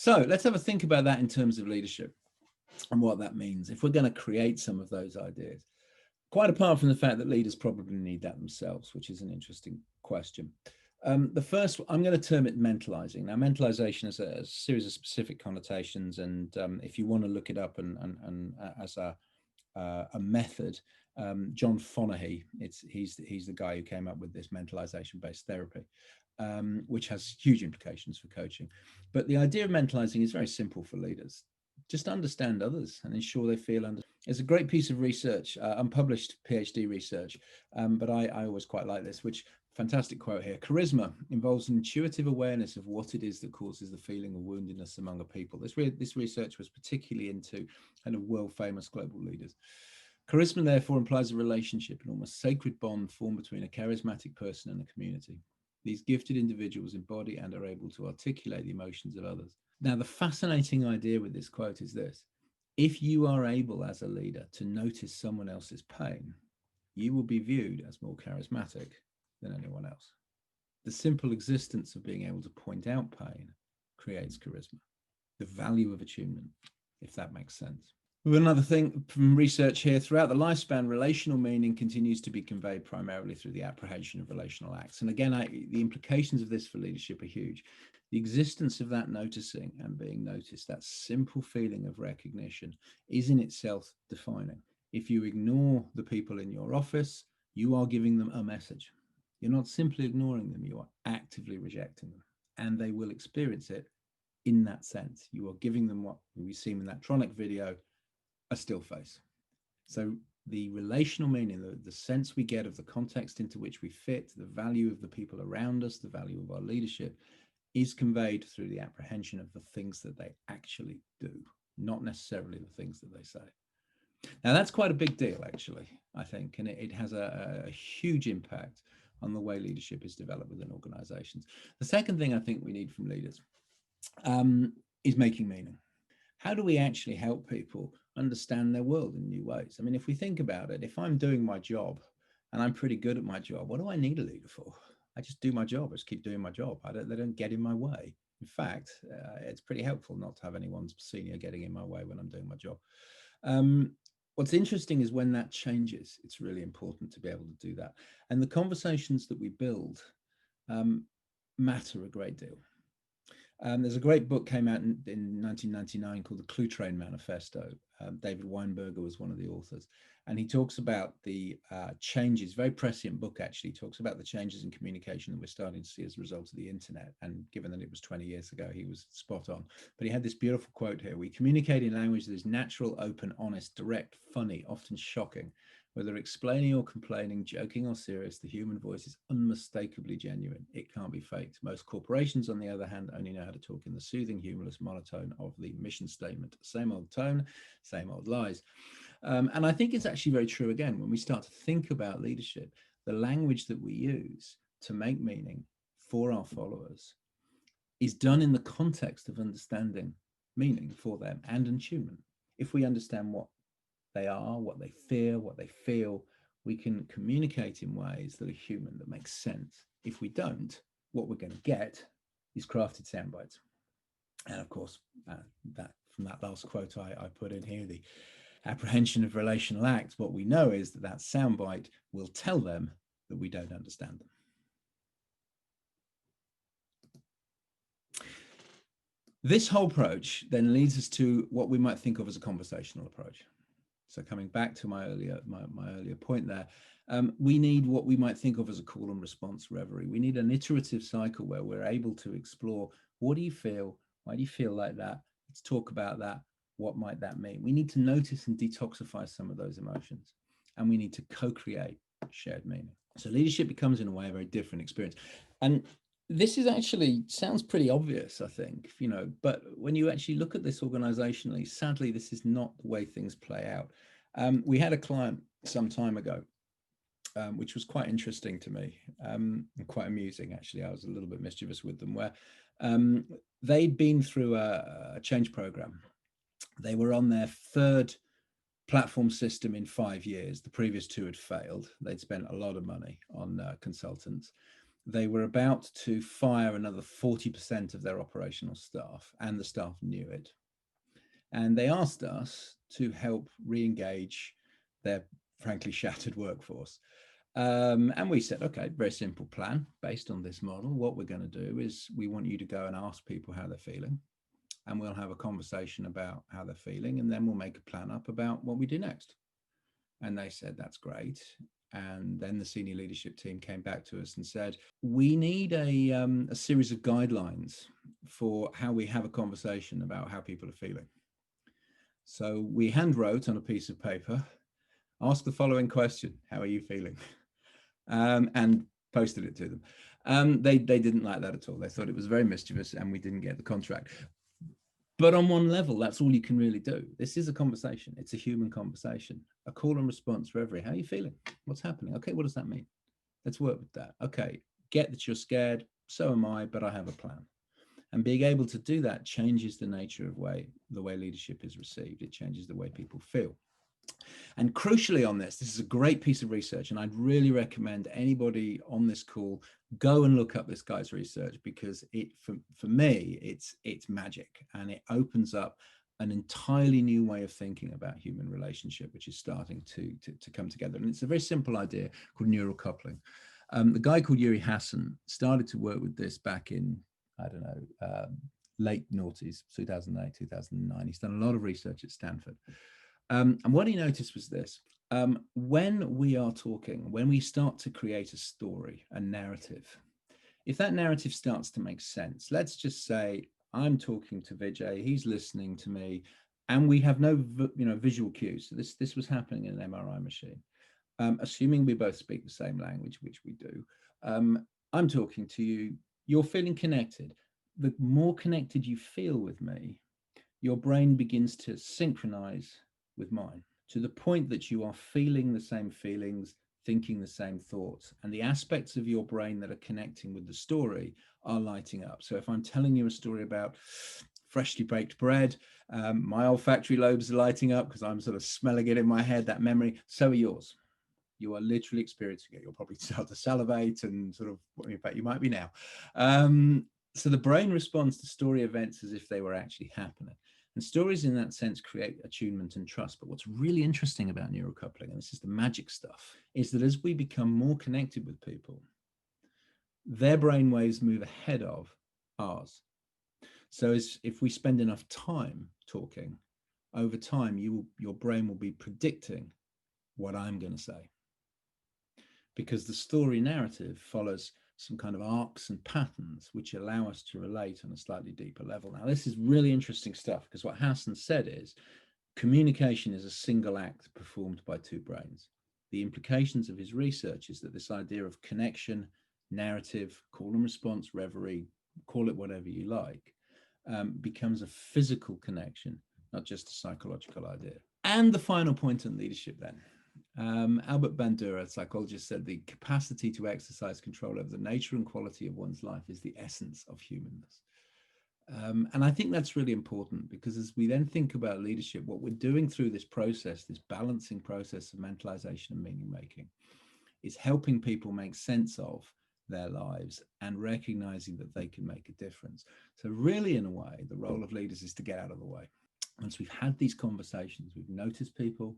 So let's have a think about that in terms of leadership and what that means if we're going to create some of those ideas. Quite apart from the fact that leaders probably need that themselves, which is an interesting question. The first, I'm going to term it mentalizing. Now, mentalization is a series of specific connotations, and if you want to look it up and as a method, John Fonahy, he's the guy who came up with this mentalization-based therapy, which has huge implications for coaching. But the idea of mentalizing is very simple for leaders. Just understand others and ensure they feel under. It's a great piece of research, unpublished PhD research, but I always quite like this, which fantastic quote here. Charisma involves an intuitive awareness of what it is that causes the feeling of woundedness among a people. This research was particularly into kind of world famous global leaders. Charisma therefore implies a relationship, an almost sacred bond formed between a charismatic person and a community. These gifted individuals embody and are able to articulate the emotions of others. Now, the fascinating idea with this quote is this: if you are able as a leader to notice someone else's pain, you will be viewed as more charismatic than anyone else. The simple existence of being able to point out pain creates charisma, the value of attunement, if that makes sense. Another thing from research here, throughout the lifespan, relational meaning continues to be conveyed primarily through the apprehension of relational acts. And again, the implications of this for leadership are huge. The existence of that noticing and being noticed, that simple feeling of recognition, is in itself defining. If you ignore the people in your office, you are giving them a message. You're not simply ignoring them, you are actively rejecting them. And they will experience it in that sense. You are giving them what we've seen in that Tronic video, a still face. So the relational meaning, the sense we get of the context into which we fit, the value of the people around us, the value of our leadership, is conveyed through the apprehension of the things that they actually do, not necessarily the things that they say. Now, that's quite a big deal, actually, I think, and it has a huge impact on the way leadership is developed within organizations. The second thing I think we need from leaders is making meaning. How do we actually help people understand their world in new ways? I mean, if we think about it, if I'm doing my job and I'm pretty good at my job, what do I need a leader for? I just do my job. I just keep doing my job. They don't get in my way. In fact, it's pretty helpful not to have anyone senior getting in my way when I'm doing my job. What's interesting is when that changes, it's really important to be able to do that. And the conversations that we build matter a great deal. There's a great book came out in 1999 called The Clue Train Manifesto. David Weinberger was one of the authors, and he talks about the changes, very prescient book actually, he talks about the changes in communication that we're starting to see as a result of the internet. And given that it was 20 years ago, he was spot on. But he had this beautiful quote here: "We communicate in language that is natural, open, honest, direct, funny, often shocking. Whether explaining or complaining, joking or serious, the human voice is unmistakably genuine. It can't be faked. Most corporations, on the other hand, only know how to talk in the soothing, humorless monotone of the mission statement. Same old tone, same old lies." And I think it's actually very true again, when we start to think about leadership, the language that we use to make meaning for our followers is done in the context of understanding meaning for them and attunement. If we understand what they are, what they fear, what they feel, we can communicate in ways that are human, that make sense. If we don't, what we're going to get is crafted sound bites. And of course, that from that last quote I put in here, the apprehension of relational acts, what we know is that soundbite will tell them that we don't understand them. This whole approach then leads us to what we might think of as a conversational approach. So coming back to my earlier point there, we need what we might think of as a call and response reverie. We need an iterative cycle where we're able to explore, what do you feel? Why do you feel like that? Let's talk about that. What might that mean? We need to notice and detoxify some of those emotions, and we need to co-create shared meaning. So leadership becomes, in a way, a very different experience. And this is actually sounds pretty obvious, I think, but when you actually look at this organizationally, sadly, this is not the way things play out. We had a client some time ago, which was quite interesting to me, and quite amusing, actually. I was a little bit mischievous with them, where they'd been through a change program. They were on their third platform system in 5 years. The previous two had failed. They'd spent a lot of money on consultants. They were about to fire another 40% of their operational staff, and the staff knew it. And they asked us to help re-engage their frankly shattered workforce. And we said, okay, very simple plan based on this model. What we're going to do is we want you to go and ask people how they're feeling, and we'll have a conversation about how they're feeling, and then we'll make a plan up about what we do next. And they said, that's great. And then the senior leadership team came back to us and said, we need a series of guidelines for how we have a conversation about how people are feeling. So we hand wrote on a piece of paper, ask the following question: how are you feeling? And posted it to them. They didn't like that at all. They thought it was very mischievous, and we didn't get the contract. But on one level, that's all you can really do. This is a conversation. It's a human conversation. A call and response Reverie. How are you feeling? What's happening? Okay, what does that mean? Let's work with that. Okay, get that you're scared. So am I, but I have a plan. And being able to do that changes the nature of the way leadership is received. It changes the way people feel. And crucially on this is a great piece of research, and I'd really recommend anybody on this call go and look up this guy's research, because for me, it's magic, and it opens up an entirely new way of thinking about human relationship, which is starting to come together. And it's a very simple idea called neural coupling. The guy called Yuri Hasson started to work with this back in, I don't know, late noughties, 2008, 2009. He's done a lot of research at Stanford. And what he noticed was this: when we are talking, when we start to create a story, a narrative, if that narrative starts to make sense, let's just say I'm talking to Vijay, he's listening to me, and we have no visual cues. So this was happening in an MRI machine. Assuming we both speak the same language, which we do, I'm talking to you, you're feeling connected. The more connected you feel with me, your brain begins to synchronize with mine, to the point that you are feeling the same feelings, thinking the same thoughts, and the aspects of your brain that are connecting with the story are lighting up. So if I'm telling you a story about freshly baked bread, my olfactory lobes are lighting up because I'm sort of smelling it in my head, that memory. So are yours. You are literally experiencing it. You'll probably start to salivate and sort of, in fact, you might be now. So the brain responds to story events as if they were actually happening. And stories in that sense create attunement and trust. But what's really interesting about neurocoupling, and this is the magic stuff, is that as we become more connected with people, their brain waves move ahead of ours. So if we spend enough time talking, over time, your brain will be predicting what I'm going to say. Because the story narrative follows some kind of arcs and patterns which allow us to relate on a slightly deeper level. Now, this is really interesting stuff, because what Hasson said is communication is a single act performed by two brains. The implications of his research is that this idea of connection, narrative, call and response, reverie, call it whatever you like, becomes a physical connection, not just a psychological idea. And the final point on leadership then. Albert Bandura, a psychologist, said the capacity to exercise control over the nature and quality of one's life is the essence of humanness. And I think that's really important, because as we then think about leadership, what we're doing through this process, this balancing process of mentalization and meaning making, is helping people make sense of their lives and recognizing that they can make a difference. So really, in a way, the role of leaders is to get out of the way. Once we've had these conversations, we've noticed people,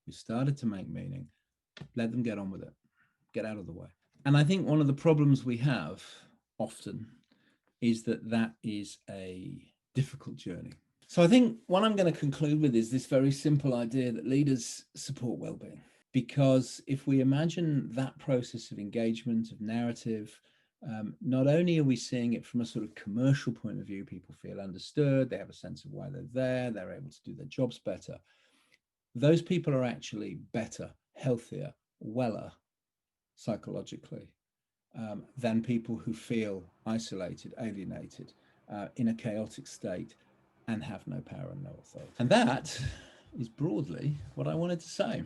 we started to make meaning, let them get on with it, get out of the way. And I think one of the problems we have often is that is a difficult journey. So I think what I'm going to conclude with is this very simple idea that leaders support well-being. Because if we imagine that process of engagement, of narrative, not only are we seeing it from a sort of commercial point of view, people feel understood, they have a sense of why they're there, they're able to do their jobs better. Those people are actually better, healthier, weller psychologically than people who feel isolated, alienated, in a chaotic state and have no power and no authority. And that is broadly what I wanted to say.